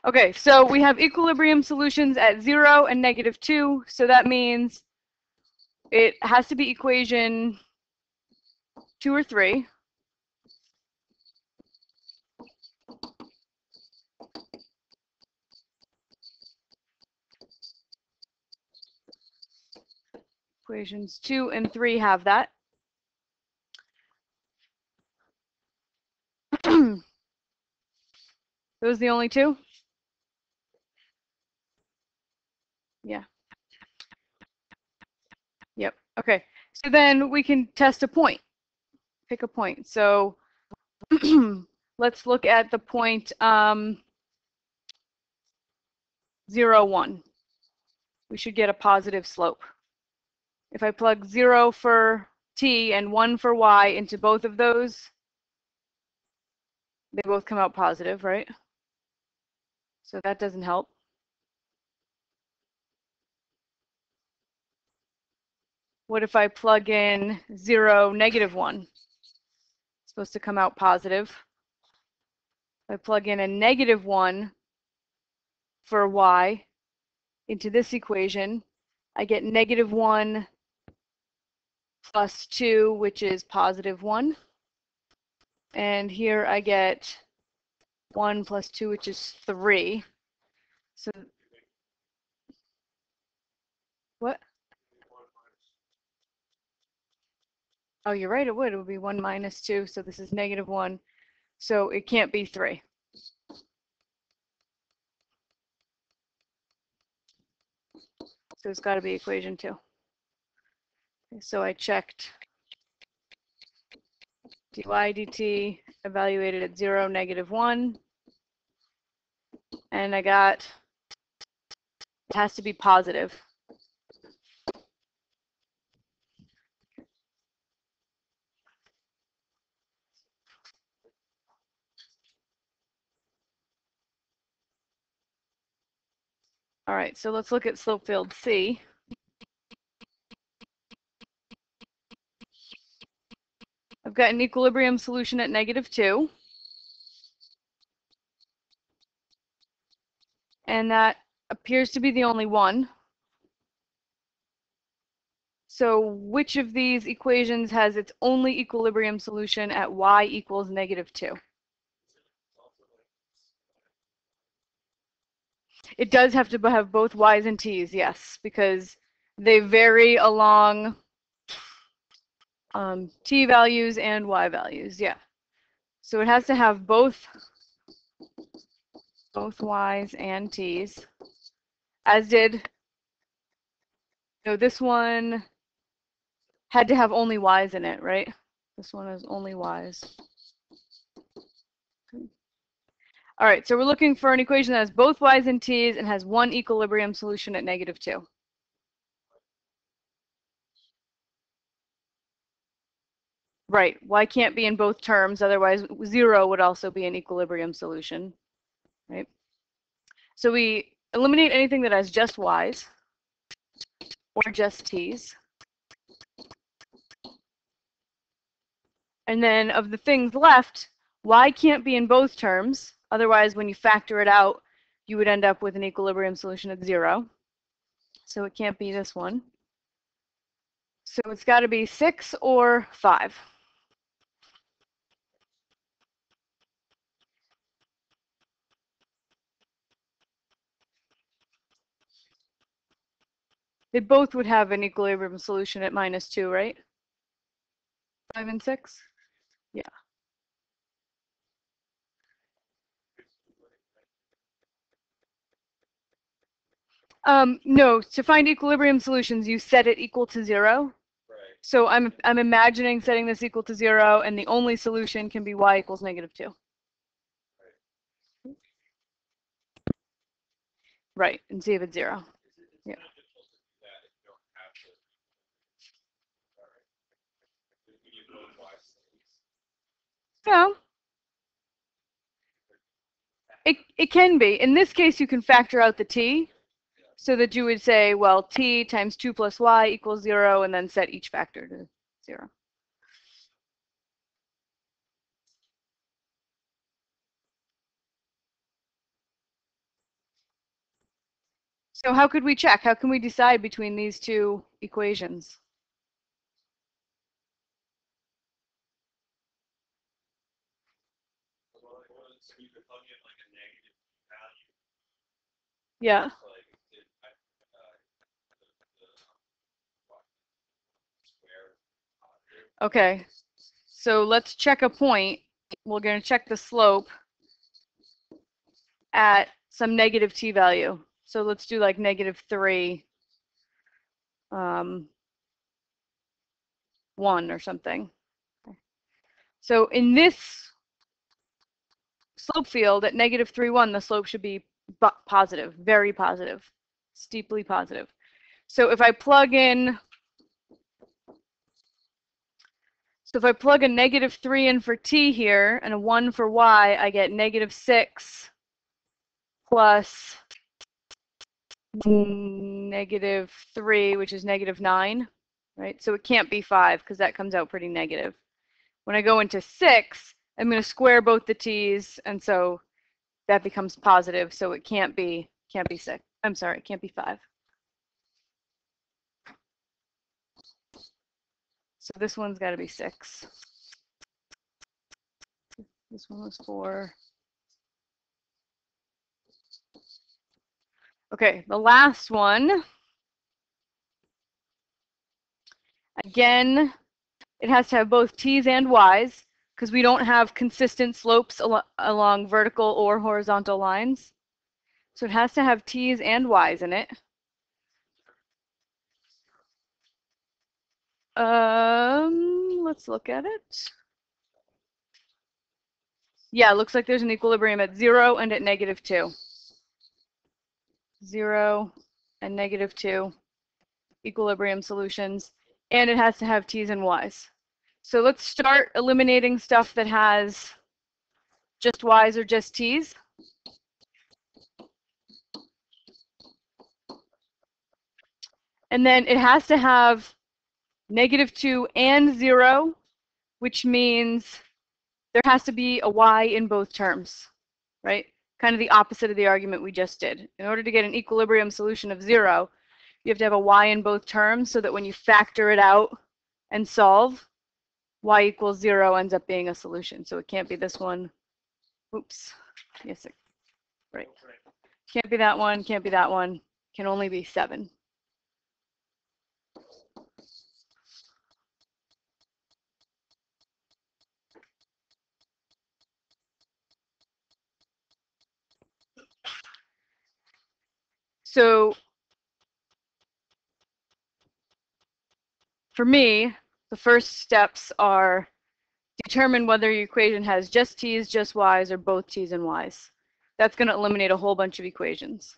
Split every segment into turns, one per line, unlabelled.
Okay, so we have equilibrium solutions at 0 and -2, so that means it has to be equation 2 or 3. Equations 2 and 3 have that. Those the only two? Yeah. Yep. Okay. So then we can test a point. Pick a point. So let's look at the point 0, 1. We should get a positive slope. If I plug 0 for t and 1 for y into both of those, they both come out positive, right? So that doesn't help. What if I plug in 0, -1? It's supposed to come out positive. If I plug in a -1 for y into this equation, I get -1 plus 2, which is +1. And here I get 1 plus 2, which is 3. So what? Oh, you're right, it would. It would be 1 minus 2, so this is -1. So it can't be 3. So it's got to be equation 2. Okay, so I checked dy dt evaluated at 0, -1. And I got, it has to be positive. All right, so let's look at slope field C. I've got an equilibrium solution at -2. And that appears to be the only one. So which of these equations has its only equilibrium solution at y equals -2? It does have to have both y's and t's, yes, because they vary along t values and y values, yeah. So it has to have both y's and t's, as did, no, this one had to have only y's in it, right? This one has only y's. All right, so we're looking for an equation that has both y's and t's and has one equilibrium solution at -2. Right, y can't be in both terms, otherwise 0 would also be an equilibrium solution, right? So we eliminate anything that has just y's or just t's. And then of the things left, y can't be in both terms, otherwise when you factor it out, you would end up with an equilibrium solution at 0. So it can't be this one. So it's got to be 6 or 5. They both would have an equilibrium solution at -2, right? 5 and 6? Yeah. No, to find equilibrium solutions, you set it equal to 0. Right. So I'm imagining setting this equal to 0, and the only solution can be y equals -2. Right, and see if it's 0. Yeah. So it can be. In this case, you can factor out the t, so that you would say, well, t times 2 plus y equals 0, and then set each factor to 0. So how could we check? How can we decide between these two equations? Yeah. Okay. So let's check a point. We're going to check the slope at some negative t value. So let's do like -3, 1 or something. So in this slope field at -3, 1, the slope should be positive, very positive, steeply positive. So if I plug in, so if I plug a -3 in for t here and a 1 for y, I get -6 plus -3, which is -9, right? So it can't be 5 because that comes out pretty negative. When I go into 6, I'm going to square both the t's, and so that becomes positive. So it can't be 6. I'm sorry, it can't be 5. So this one's got to be 6. This one was 4. Okay, the last one. Again, it has to have both t's and y's because we don't have consistent slopes along vertical or horizontal lines. So it has to have t's and y's in it. Let's look at it. Yeah, it looks like there's an equilibrium at 0 and at -2. 0 and -2 equilibrium solutions, and it has to have t's and y's. So let's start eliminating stuff that has just y's or just t's. And then it has to have -2 and 0, which means there has to be a y in both terms, right? Kind of the opposite of the argument we just did. In order to get an equilibrium solution of 0, you have to have a y in both terms so that when you factor it out and solve, y equals 0 ends up being a solution. So it can't be this one. Oops. Yes, right. Can't be that one, can't be that one. Can only be 7. So for me, the first steps are determine whether your equation has just t's, just y's, or both t's and y's. That's going to eliminate a whole bunch of equations.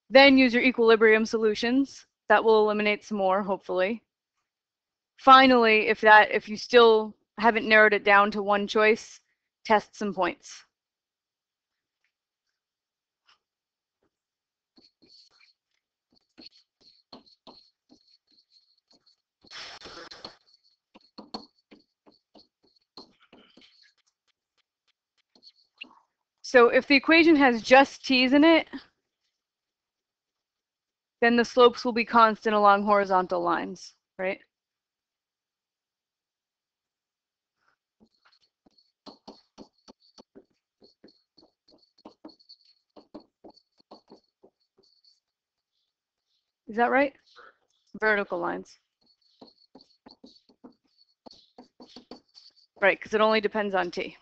Then use your equilibrium solutions. That will eliminate some more, hopefully. Finally, if you still haven't narrowed it down to one choice, test some points. So if the equation has just t's in it, then the slopes will be constant along horizontal lines, right? Is that right? Vertical lines. Right, because it only depends on t.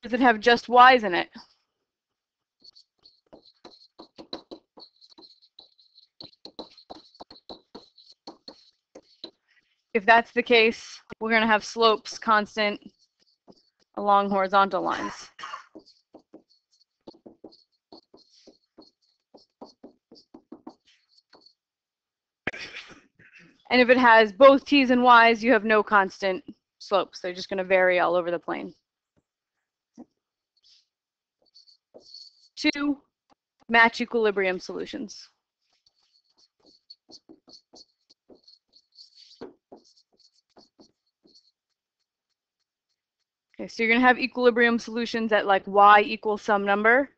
Does it have just y's in it? If that's the case, we're going to have slopes constant along horizontal lines. And if it has both t's and y's, you have no constant slopes. They're just going to vary all over the plane. 2, match equilibrium solutions. Okay, so you're going to have equilibrium solutions at like y equals some number.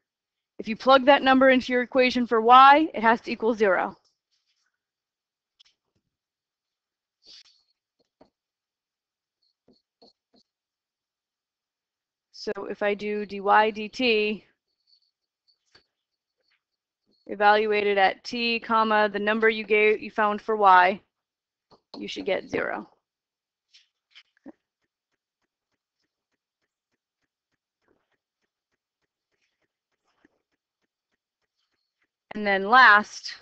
If you plug that number into your equation for y, it has to equal 0. So if I do dy dt, evaluated at t, comma, the number you found for y, you should get 0. And then last,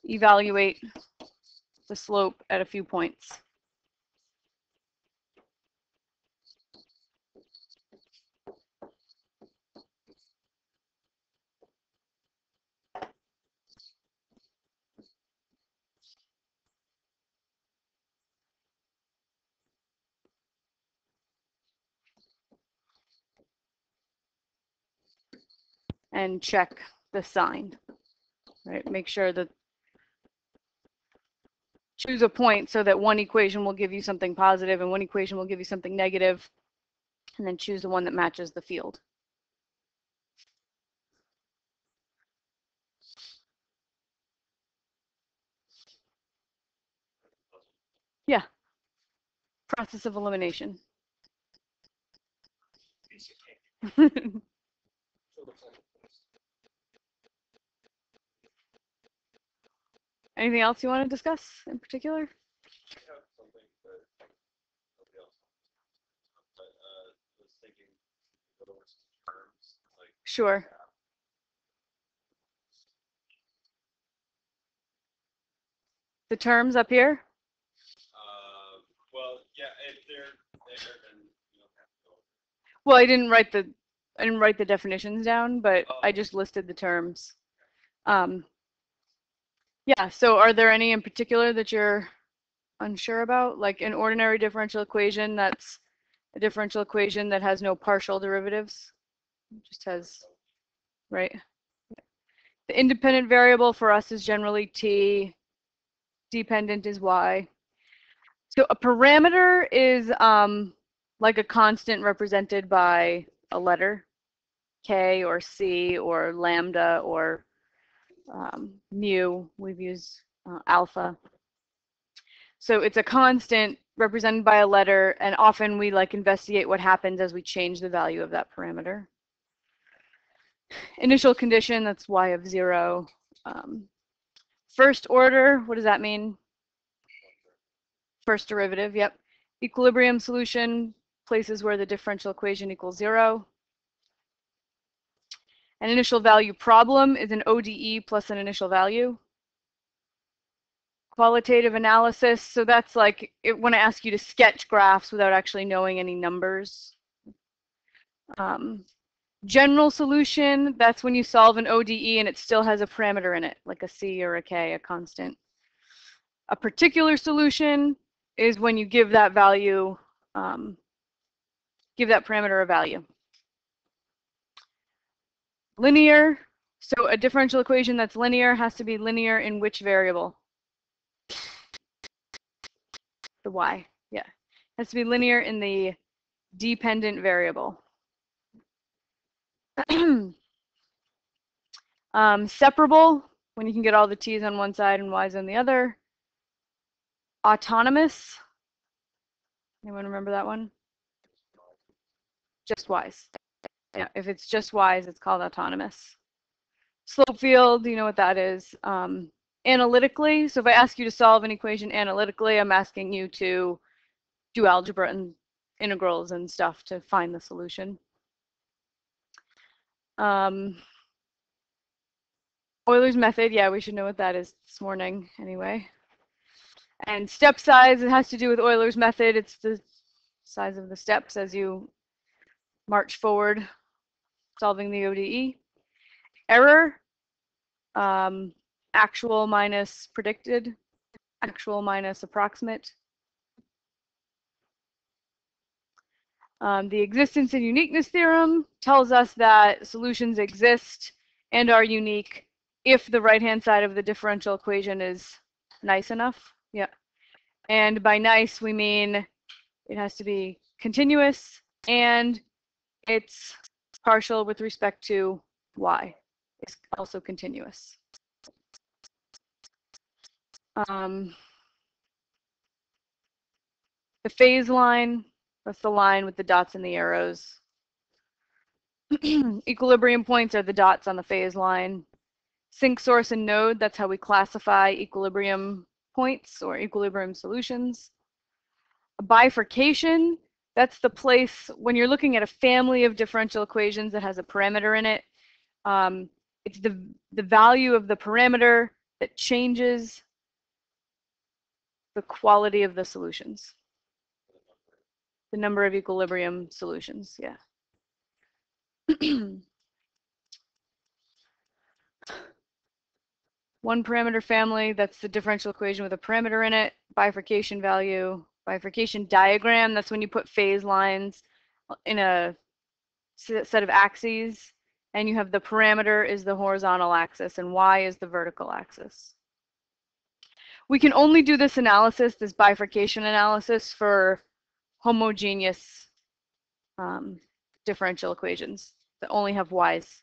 evaluate the slope at a few points. And check the sign, right? Make sure that choose a point so that one equation will give you something positive and one equation will give you something negative, and then choose the one that matches the field. Yeah, process of elimination. Anything else you want to discuss in particular? Sure. The terms up here?
Well, yeah, if they're there, then you don't have to go.
Well, I didn't write the definitions down, but I just listed the terms. Yeah, so are there any in particular that you're unsure about? Like an ordinary differential equation, that's a differential equation that has no partial derivatives. It just has, right? The independent variable for us is generally t, dependent is y. So a parameter is like a constant represented by a letter, k or c or lambda or mu. We've used alpha. So it's a constant represented by a letter, and often we like investigate what happens as we change the value of that parameter. Initial condition, that's y of 0. First order, what does that mean? First derivative, yep. Equilibrium solution, places where the differential equation equals 0. An initial value problem is an ODE plus an initial value. Qualitative analysis, so that's like when I ask you to sketch graphs without actually knowing any numbers. General solution, that's when you solve an ODE and it still has a parameter in it, like a C or a K, a constant. A particular solution is when you give that value, give that parameter a value. Linear, so a differential equation that's linear has to be linear in which variable? The y, yeah. Has to be linear in the dependent variable. Separable, when you can get all the t's on one side and y's on the other. Autonomous, anyone remember that one? Just y's. Yeah, if it's just y's, it's called autonomous. Slope field, you know what that is. Analytically, so if I ask you to solve an equation analytically, I'm asking you to do algebra and integrals and stuff to find the solution. Euler's method, yeah, we should know what that is this morning anyway. And step size, it has to do with Euler's method. It's the size of the steps as you march forward solving the ODE. Error, actual minus predicted, actual minus approximate. The existence and uniqueness theorem tells us that solutions exist and are unique if the right-hand side of the differential equation is nice enough. Yeah. And by nice, we mean it has to be continuous, and it's partial with respect to y. It's also continuous. The phase line, that's the line with the dots and the arrows. Equilibrium points are the dots on the phase line. Sink, source, and node, that's how we classify equilibrium points or equilibrium solutions. A bifurcation, that's the place when you're looking at a family of differential equations that has a parameter in it. It's the value of the parameter that changes the quality of the solutions. The number of equilibrium solutions, yeah. One parameter family, that's the differential equation with a parameter in it. Bifurcation value, bifurcation diagram, that's when you put phase lines in a set of axes, and you have the parameter is the horizontal axis and y is the vertical axis. We can only do this analysis, this bifurcation analysis, for homogeneous differential equations that only have y's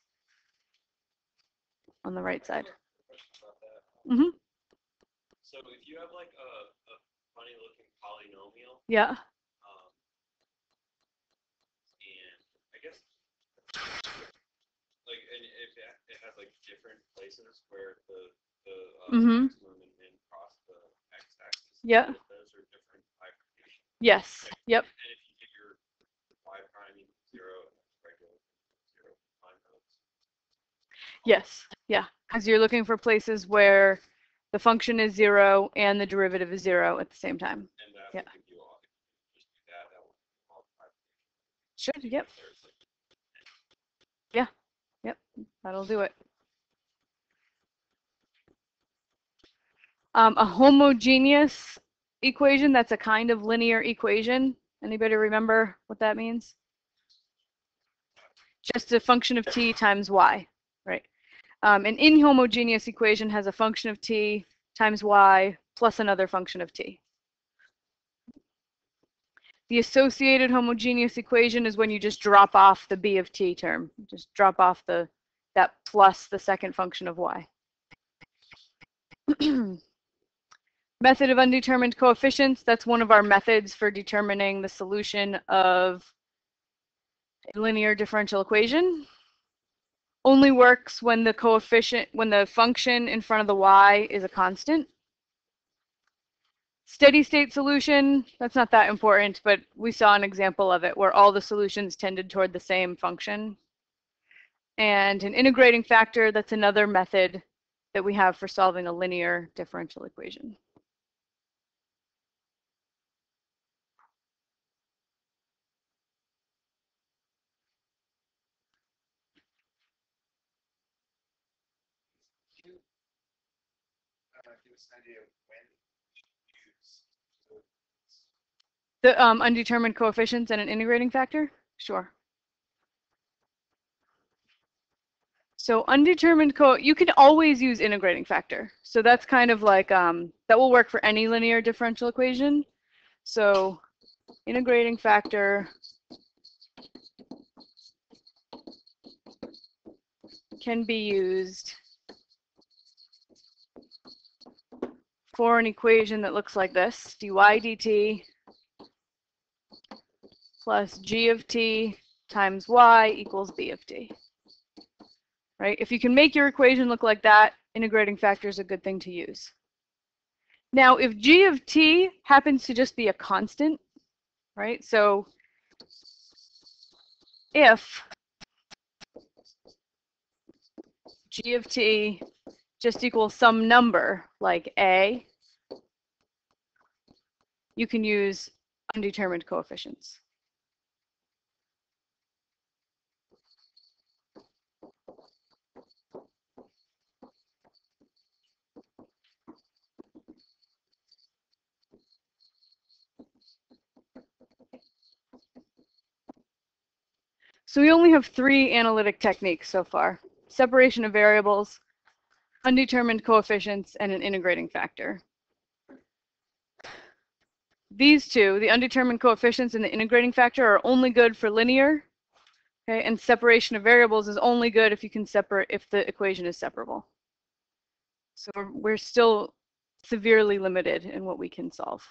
on the right side. Mm-hmm.
So if you have like a funny looking polynomial,
yeah,
and I guess like, and if it has like different places where the maximum and cross the x-axis,
yeah,
those are different bifurcations.
Yes.
Okay.
Yep.
And if you get your y prime equals 0 and regular 0, find those.
Yes. Yeah. Because you're looking for places where the function is 0 and the derivative is 0 at the same time.
And that
yeah.
will give you all. If you just do that, that will give you all the bifurcations.
Should. Yep. Yeah. Yep. That'll do it. A homogeneous equation, that's a kind of linear equation. Anybody remember what that means? Just a function of t times y, right? An inhomogeneous equation has a function of t times y plus another function of t. The associated homogeneous equation is when you just drop off the b of t term. Just drop off that plus the second function of y. Method of undetermined coefficients, that's one of our methods for determining the solution of a linear differential equation. Only works when the coefficient, when the function in front of the y is a constant. Steady state solution, that's not that important, but we saw an example of it where all the solutions tended toward the same function. And an integrating factor, that's another method that we have for solving a linear differential equation.
Give us an idea of when you use
the undetermined coefficients and an integrating factor? Sure. So undetermined you can always use integrating factor. So that's kind of like, that will work for any linear differential equation. So integrating factor can be used for an equation that looks like this, dy dt plus g of t times y equals b of t. Right? If you can make your equation look like that, integrating factor is a good thing to use. Now, if g of t happens to just be a constant, right? So if g of t just equals some number like a, you can use undetermined coefficients. So we only have 3 analytic techniques so far: separation of variables, undetermined coefficients, and an integrating factor. these two, the undetermined coefficients and the integrating factor, are only good for linear. Okay, and separation of variables is only good if you can separate, if the equation is separable. So we're still severely limited in what we can solve.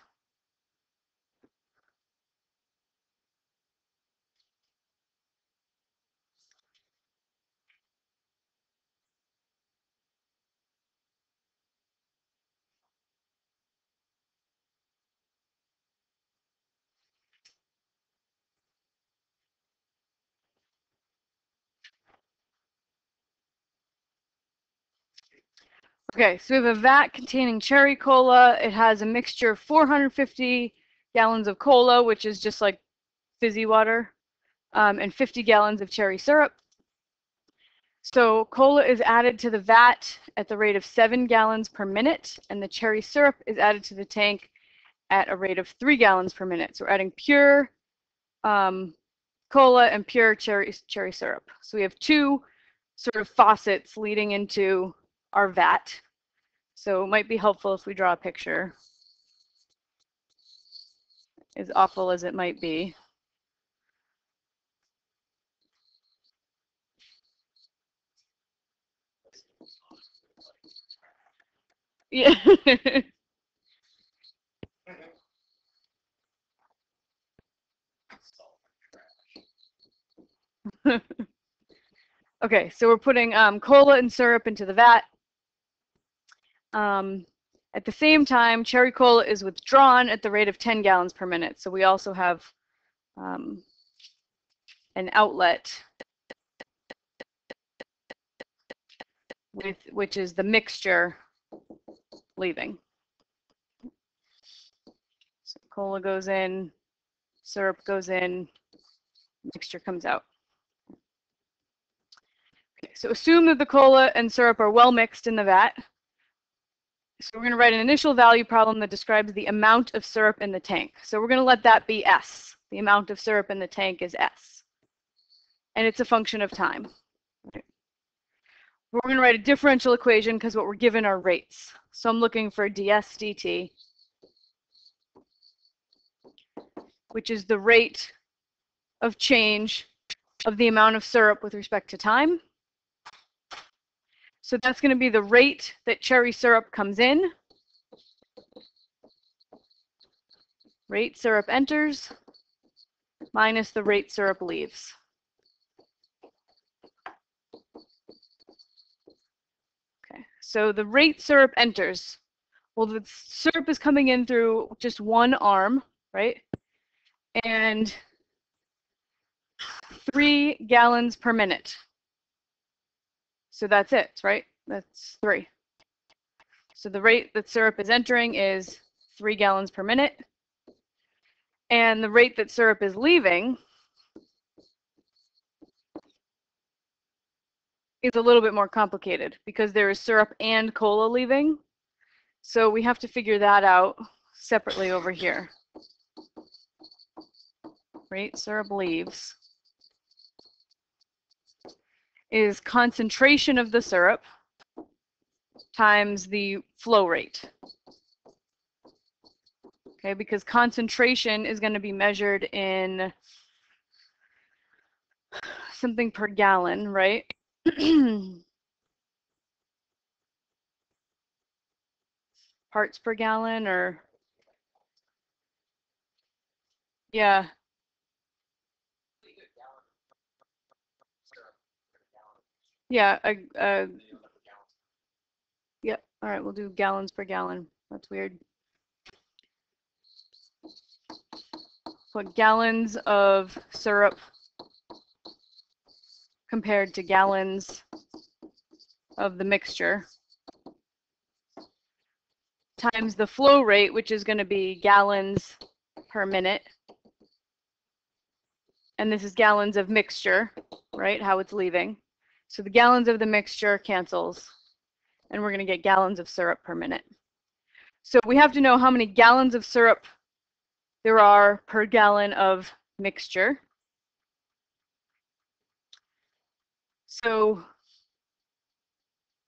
Okay, so we have a vat containing cherry cola. It has a mixture of 450 gallons of cola, which is just like fizzy water, and 50 gallons of cherry syrup. So cola is added to the vat at the rate of 7 gallons per minute, and the cherry syrup is added to the tank at a rate of 3 gallons per minute. So we're adding pure cola and pure cherry syrup. So we have two sort of faucets leading into our vat. So it might be helpful if we draw a picture, as awful as it might be. Yeah. Okay, so we're putting cola and syrup into the vat. At the same time, cherry cola is withdrawn at the rate of 10 gallons per minute. So we also have an outlet, which is the mixture leaving. So cola goes in, syrup goes in, mixture comes out. Okay, so assume that the cola and syrup are well mixed in the vat. So we're going to write an initial value problem that describes the amount of syrup in the tank. So we're going to let that be S. The amount of syrup in the tank is S. And it's a function of time. Okay. We're going to write a differential equation because what we're given are rates. So I'm looking for ds dt, which is the rate of change of the amount of syrup with respect to time. So that's going to be the rate that cherry syrup comes in. Rate syrup enters minus the rate syrup leaves. Okay, so the rate syrup enters. Well, the syrup is coming in through just one arm, right? And 3 gallons per minute. So that's it, right? That's 3. So the rate that syrup is entering is 3 gallons per minute. And the rate that syrup is leaving is a little bit more complicated because there is syrup and cola leaving. So we have to figure that out separately over here. Rate syrup leaves is concentration of the syrup times the flow rate. Okay, because concentration is going to be measured in something per gallon, right? Parts per gallon, or yeah. Yeah, yeah, all right, we'll do gallons per gallon. That's weird. Put gallons of syrup compared to gallons of the mixture times the flow rate, which is going to be gallons per minute. And this is gallons of mixture, right? How it's leaving. So the gallons of the mixture cancels, and we're going to get gallons of syrup per minute. So we have to know how many gallons of syrup there are per gallon of mixture. So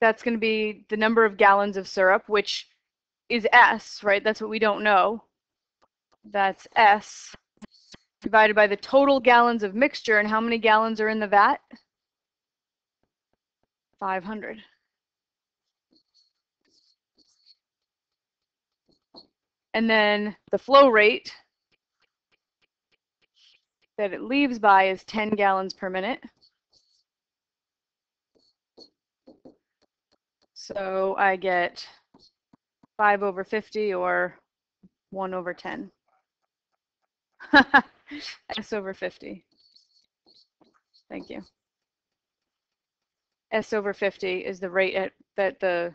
that's going to be the number of gallons of syrup, which is S, right? That's what we don't know. that's S, divided by the total gallons of mixture. And how many gallons are in the vat? 500. And then the flow rate that it leaves by is 10 gallons per minute. So I get 5 over 50 or 1 over 10. S over 50. Thank you. S over 50 is the rate that the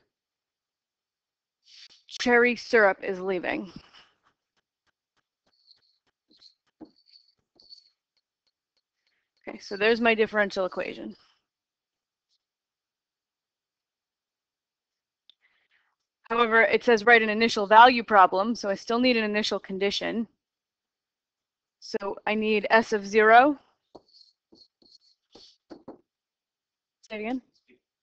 cherry syrup is leaving. Okay, so there's my differential equation. However, it says write an initial value problem, so I still need an initial condition. So I need S of 0. Say it again.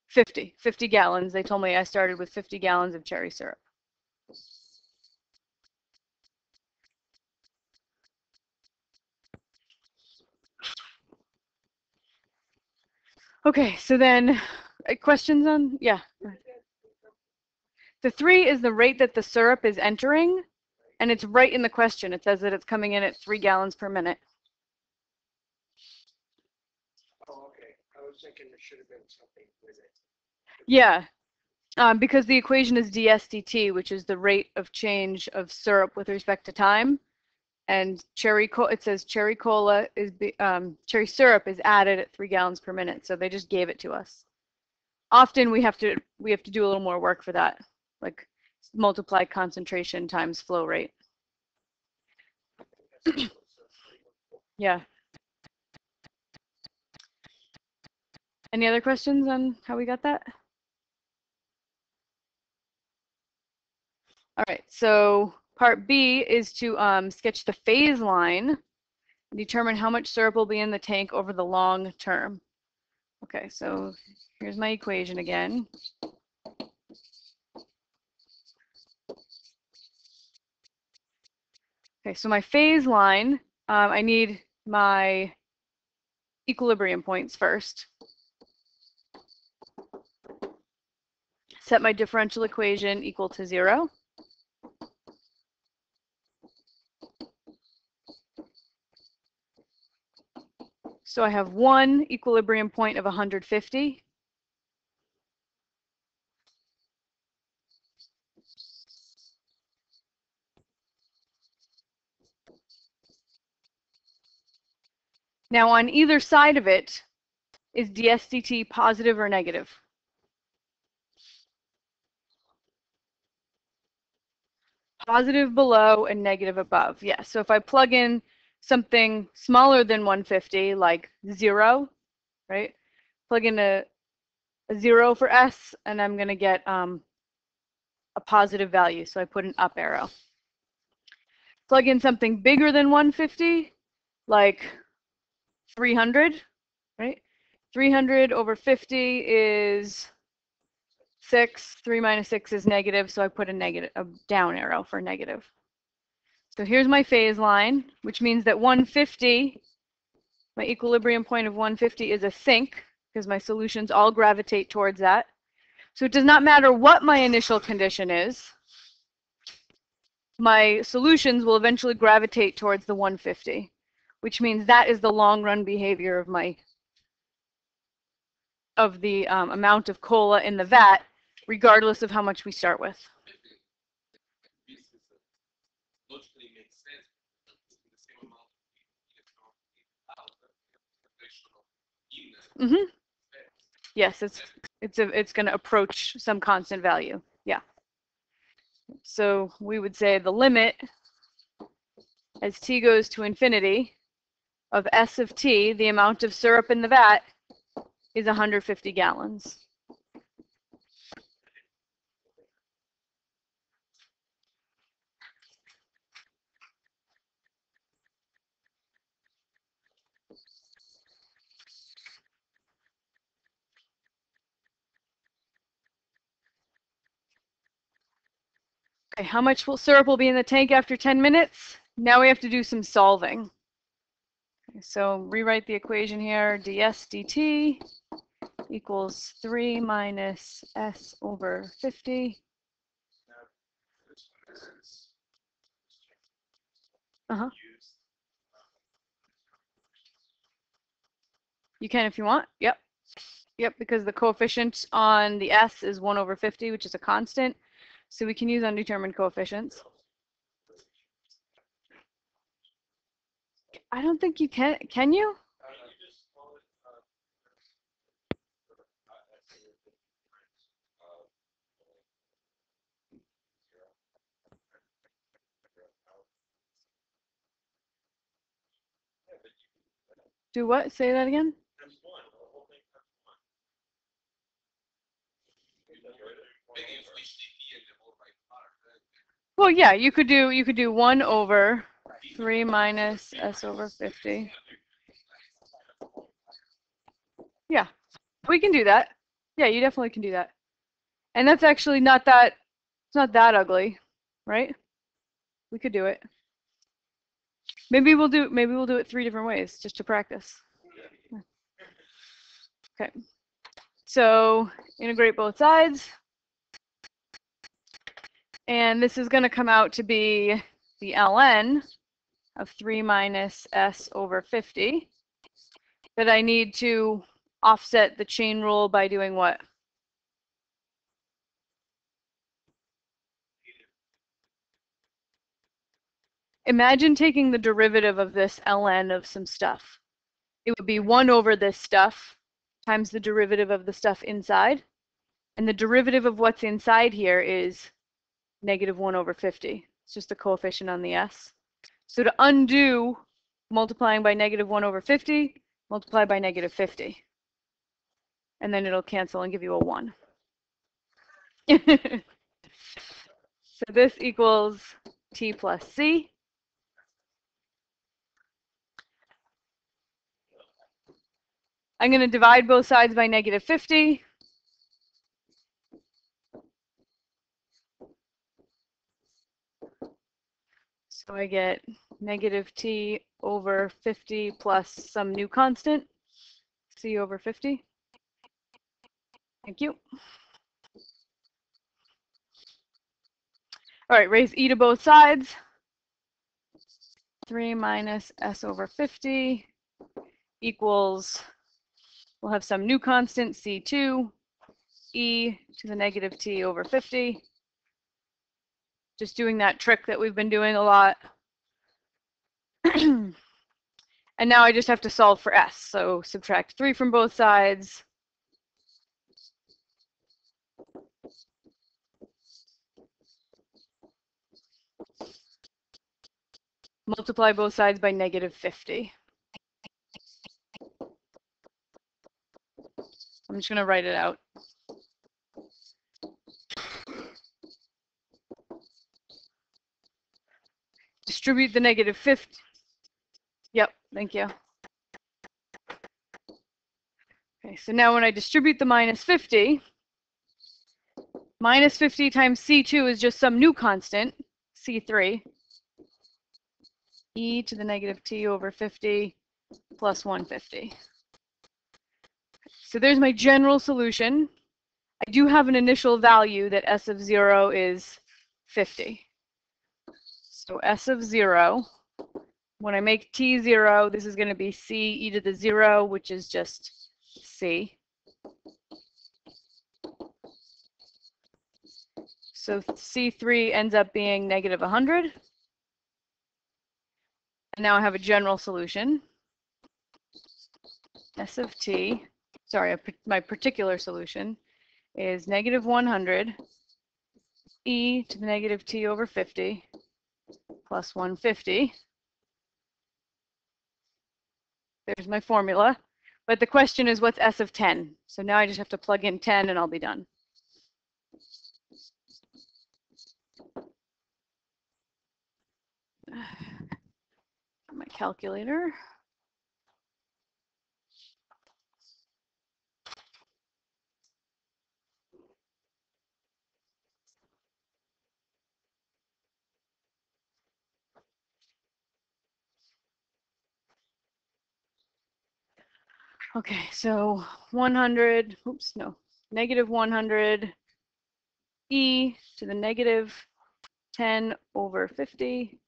50 gallons. They told me I started with 50 gallons of cherry syrup. Okay, so then questions on, yeah. The 3 is the rate that the syrup is entering, and it's right in the question. It says that it's coming in at 3 gallons per minute.
Oh, okay. I was thinking there should have been something with it.
Yeah, because the equation is dsdt, which is the rate of change of syrup with respect to time. And it says cherry cola is cherry syrup is added at 3 gallons per minute, so they just gave it to us. Often we have to do a little more work for that, like multiply concentration times flow rate. Yeah. Any other questions on how we got that? All right, so part B is to sketch the phase line and determine how much syrup will be in the tank over the long term. Okay, so here's my equation again. Okay, so my phase line, I need my equilibrium points first. Set my differential equation equal to 0. So I have one equilibrium point of 150. Now on either side of it, is dsdt positive or negative? Positive below and negative above. Yeah, so if I plug in something smaller than 150, like 0, right? Plug in a 0 for S, and I'm going to get a positive value, so I put an up arrow. Plug in something bigger than 150, like 300, right? 300 over 50 is 6. 3 minus 6 is negative, so I put a down arrow for negative. So here's my phase line, which means that 150, my equilibrium point of 150 is a sink, because my solutions all gravitate towards that. So it does not matter what my initial condition is, my solutions will eventually gravitate towards the 150, which means that is the long run behavior of the amount of cola in the vat, regardless of how much we start with.
Logically makes sense. The same amount
Mm-hmm. Yes, it's going to approach some constant value. Yeah. So we would say the limit as t goes to infinity of S of t, the amount of syrup in the vat, is 150 gallons. Okay, how much syrup will be in the tank after 10 minutes? Now we have to do some solving. Okay, so rewrite the equation here, ds dt equals 3 minus s over 50. Uh-huh. You can if you want. Yep. Yep, because the coefficient on the s is 1 over 50, which is a constant. So we can use undetermined coefficients. I don't think you can. Can you? Do what? Say that again? Well, yeah, you could do 1 over 3 minus s over 50. Yeah, we can do that. Yeah, you definitely can do that. And that's actually not that, it's not that ugly, right? We could do it. Maybe we'll do it 3 different ways just to practice. Okay. So integrate both sides. And this is going to come out to be the ln of 3 minus s over 50 that I need to offset the chain rule by doing what? Imagine taking the derivative of this ln of some stuff. It would be 1 over this stuff times the derivative of the stuff inside. And the derivative of what's inside here is negative 1 over 50. It's just the coefficient on the s. So to undo multiplying by negative 1 over 50, multiply by negative 50. And then it'll cancel and give you a 1. So this equals t plus c. I'm going to divide both sides by negative 50. So I get negative t over 50 plus some new constant, c over 50. Thank you. All right, raise e to both sides. 3 minus s over 50 equals, we'll have some new constant, c2, e to the negative t over 50. Just doing that trick that we've been doing a lot. And now I just have to solve for s. So subtract 3 from both sides. Multiply both sides by negative 50. I'm just going to write it out. Distribute the negative 50. Yep, thank you. Okay, so now when I distribute the minus 50 times c2 is just some new constant, c3, e to the negative t over 50 plus 150. So there's my general solution. I do have an initial value that s of 0 is 50. So s of 0, when I make t 0, this is going to be c e to the 0, which is just c. So c3 ends up being negative 100. And now I have a general solution. S of t, sorry, my particular solution is negative 100 e to the negative t over 50 plus 150. There's my formula. But the question is, what's s of 10? So now I just have to plug in 10 and I'll be done. My calculator. Okay, so 100, oops, no, negative 100 e to the negative 10 over 50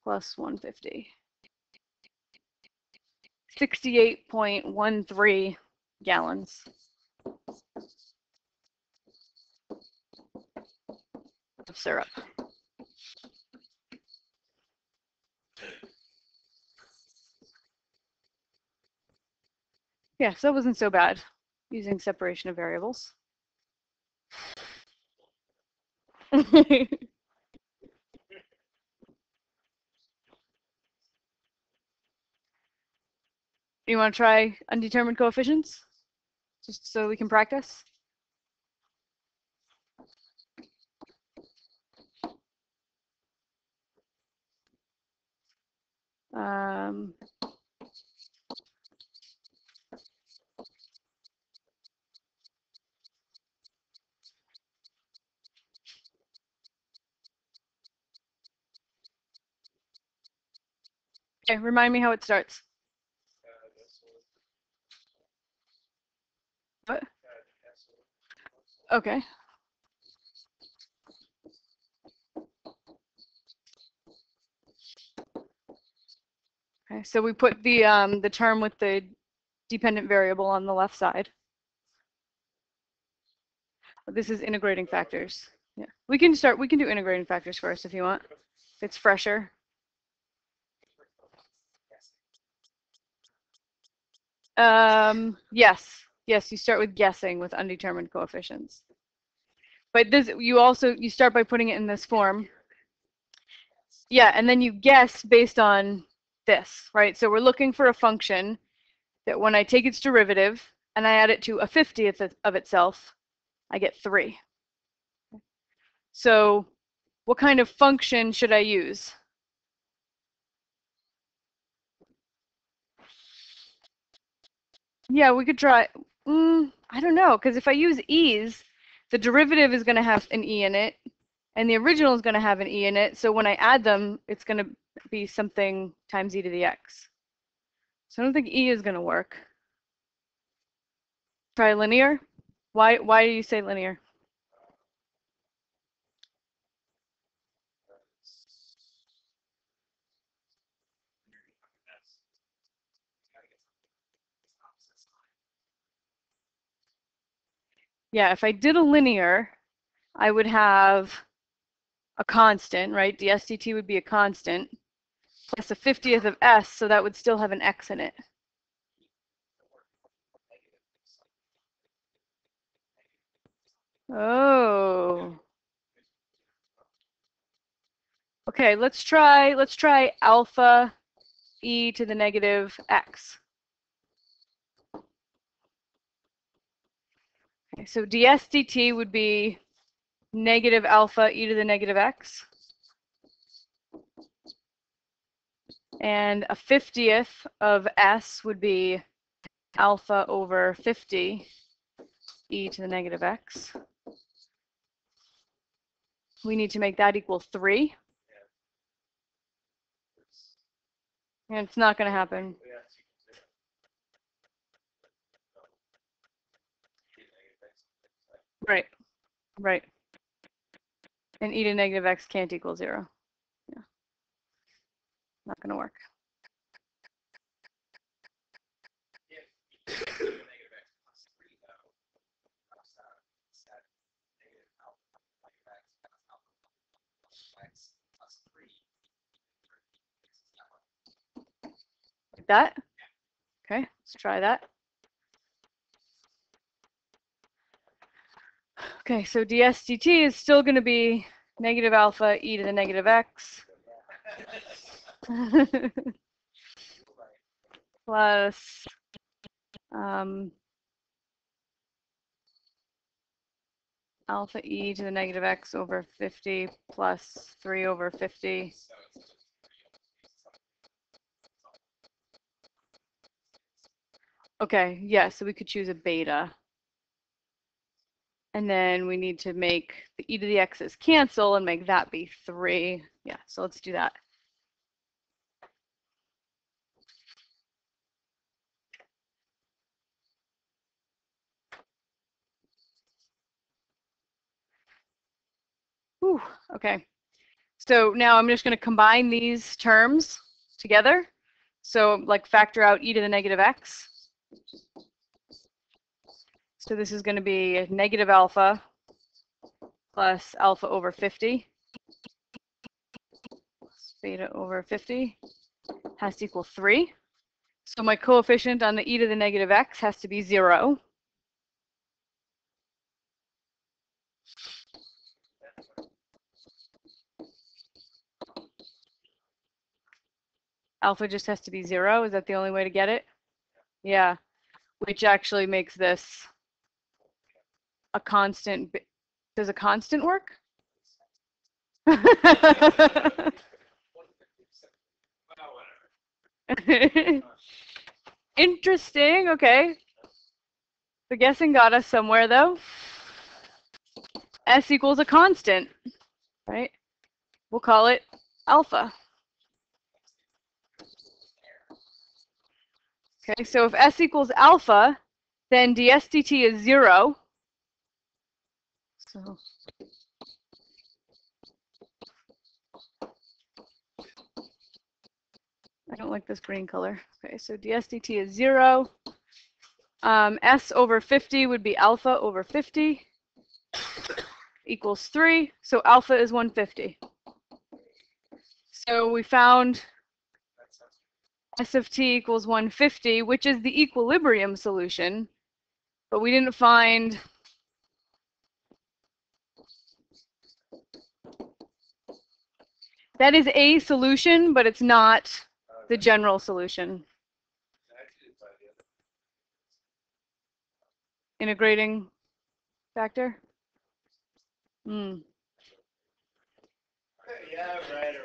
plus 150. 68.13 gallons of syrup. Yeah, so that wasn't so bad using separation of variables. You want to try undetermined coefficients? Just so we can practice? Um, okay, remind me how it starts. What? Okay. Okay, so we put the term with the dependent variable on the left side. This is integrating factors. Yeah, we can do integrating factors first if you want. It's fresher. Yes, you start with guessing with undetermined coefficients. But this, you start by putting it in this form. Yeah, and then you guess based on this, right? So we're looking for a function that when I take its derivative and I add it to a 50th of itself, I get 3. So what kind of function should I use? Yeah, we could try. I don't know, because if I use e's, the derivative is going to have an e in it, and the original is going to have an e in it. So when I add them, it's going to be something times e to the x. So I don't think e is going to work. Try linear. Why do you say linear? Yeah, if I did a linear, I would have a constant, right? The dt would be a constant, plus a 50th of s, so that would still have an x in it. Oh. Okay, let's try alpha e to the negative x. Okay, so ds dt would be negative alpha e to the negative x. And a 50th of s would be alpha over 50 e to the negative x. We need to make that equal 3. And it's not going to happen. Right, right. And e to negative x can't equal 0. Yeah. Not going to work. Like that? Okay, let's try that. Okay, so ds dt is still going to be negative alpha e to the negative x plus alpha e to the negative x over 50 plus 3 over 50. Okay, yeah, so we could choose a beta. And then we need to make the e to the x's cancel and make that be 3. Yeah, so let's do that. Whew, okay. So now I'm just going to combine these terms together. So like factor out e to the negative x. So this is going to be negative alpha plus alpha over 50 plus beta over 50 has to equal 3. So my coefficient on the e to the negative x has to be 0. Alpha just has to be 0. Is that the only way to get it? Yeah, which actually makes this a constant. Does a constant work? Interesting. Okay. The guessing got us somewhere, though. S equals a constant, right? We'll call it alpha. Okay, so if S equals alpha, then ds dt is 0. So I don't like this green color. Okay, so ds dt is 0. S over 50 would be alpha over 50 equals 3. So alpha is 150. So we found S of t equals 150, which is the equilibrium solution, but we didn't find that is a solution, but it's not the general solution. Integrating factor? Mm.
Yeah, right.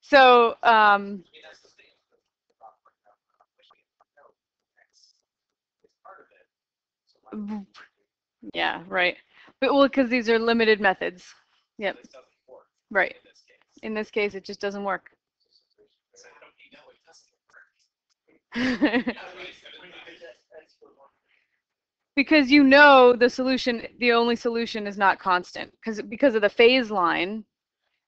So, yeah, right. But well, because these are limited methods. Yep. Right. In this case, it just doesn't work. Because you know the solution, the only solution is not constant. Because of the phase line,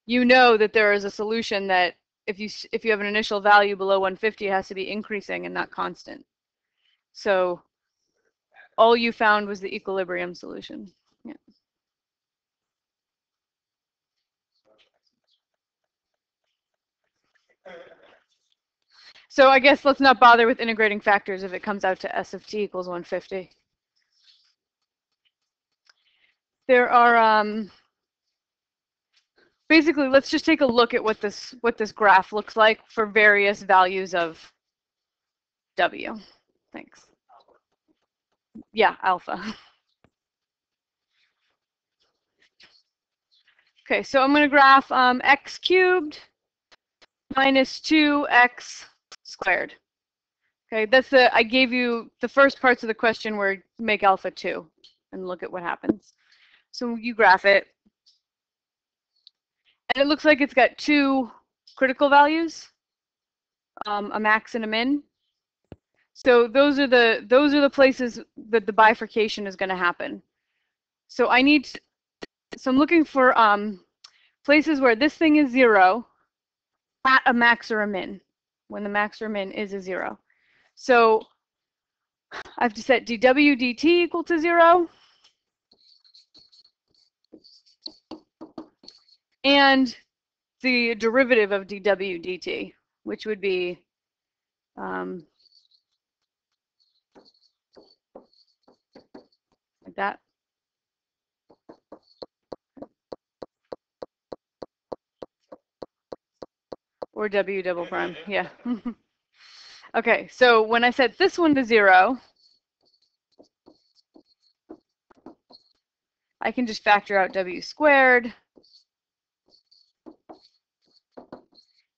you know that there is a solution that if you have an initial value below 150, it has to be increasing and not constant. So all you found was the equilibrium solution. Yeah. So I guess let's not bother with integrating factors if it comes out to S of t equals 150. There are basically, let's just take a look at what this graph looks like for various values of W. Thanks. Yeah, alpha. Okay, so I'm going to graph x cubed minus 2x squared. Okay, that's I gave you the first parts of the question where make alpha 2 and look at what happens. So you graph it. And it looks like it's got 2 critical values, a max and a min. So those are the places that the bifurcation is going to happen. So so I'm looking for places where this thing is 0 at a max or a min, when the max or min is a 0. So I have to set dw dt equal to 0. And the derivative of dw dt, which would be like that. Or w double prime, yeah. Okay, so when I set this one to 0, I can just factor out w squared.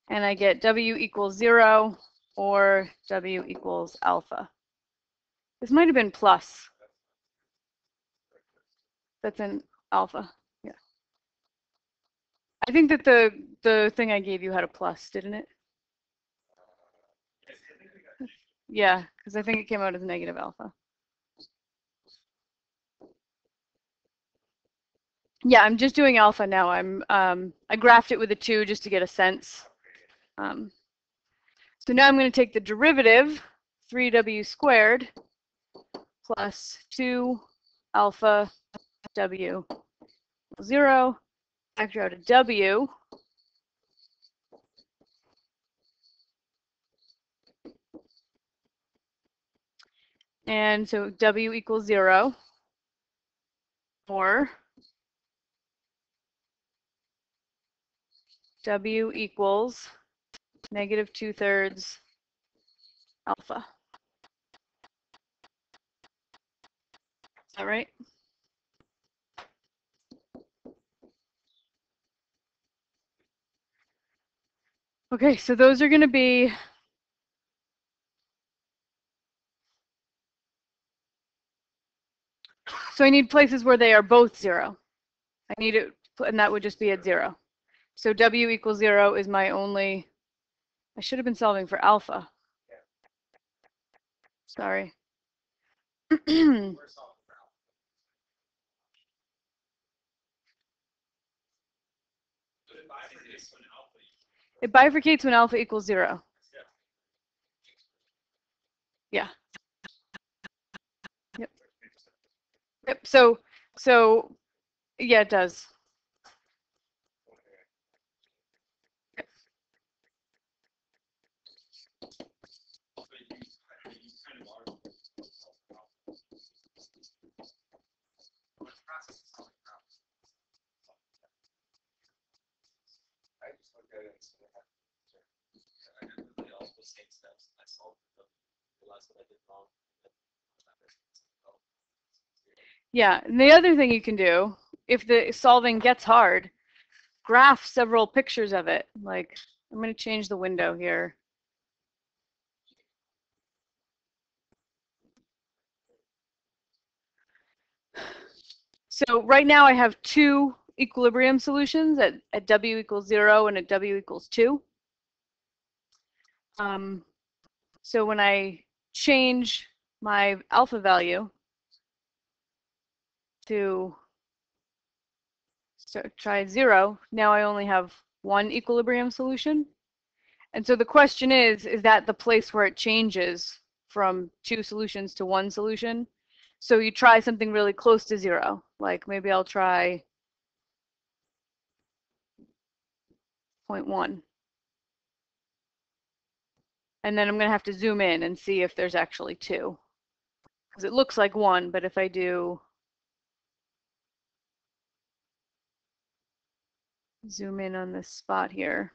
And I get w equals 0 or w equals alpha. This might have been plus. That's an alpha, yeah. I think that the thing I gave you had a plus, didn't it? Yeah, because I think it came out as negative alpha. Yeah, I'm just doing alpha now. I graphed it with a 2 just to get a sense. So now I'm going to take the derivative, 3w squared plus 2 alpha w 0, factor out a w. And so w equals 0, or w equals negative 2/3 alpha. Is that right? Okay, so those are going to be so I need places where they are both 0. I need it, and that would just be at 0. So w equals 0 is my only. I should have been solving for alpha. Sorry. It bifurcates when alpha equals 0. Yeah. Yep. Yep. So yeah, it does. Yeah, and the other thing you can do, if the solving gets hard, graph several pictures of it. Like, I'm going to change the window here. So right now I have 2 equilibrium solutions at w equals 0 and at w equals 2. So when I change my alpha value to try 0, now I only have 1 equilibrium solution. And so the question is that the place where it changes from 2 solutions to 1 solution? So you try something really close to 0, like maybe I'll try 0.1. And then I'm going to have to zoom in and see if there's actually 2. Because it looks like 1, but if I do zoom in on this spot here.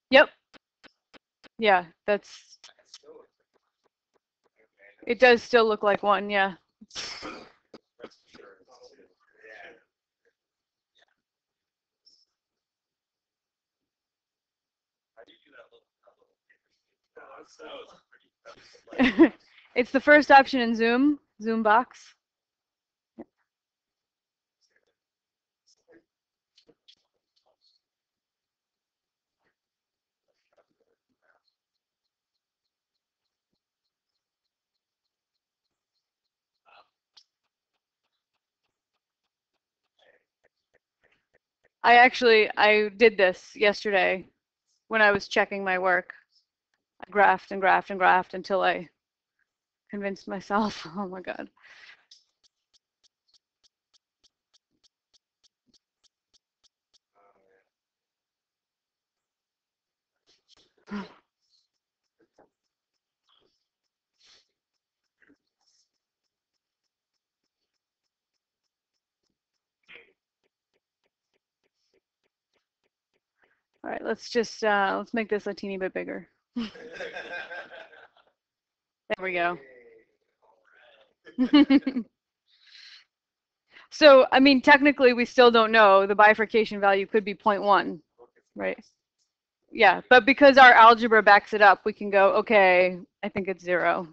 Yep. Yeah, that's. It does still look like 1, yeah. It's the first option in Zoom box. I did this yesterday when I was checking my work. I graphed and graphed and graphed until I convinced myself. Oh my God. All right, let's make this a teeny bit bigger. There we go. So, I mean, technically, we still don't know. The bifurcation value could be 0.1, right? Yeah, but because our algebra backs it up, we can go, okay, I think it's 0.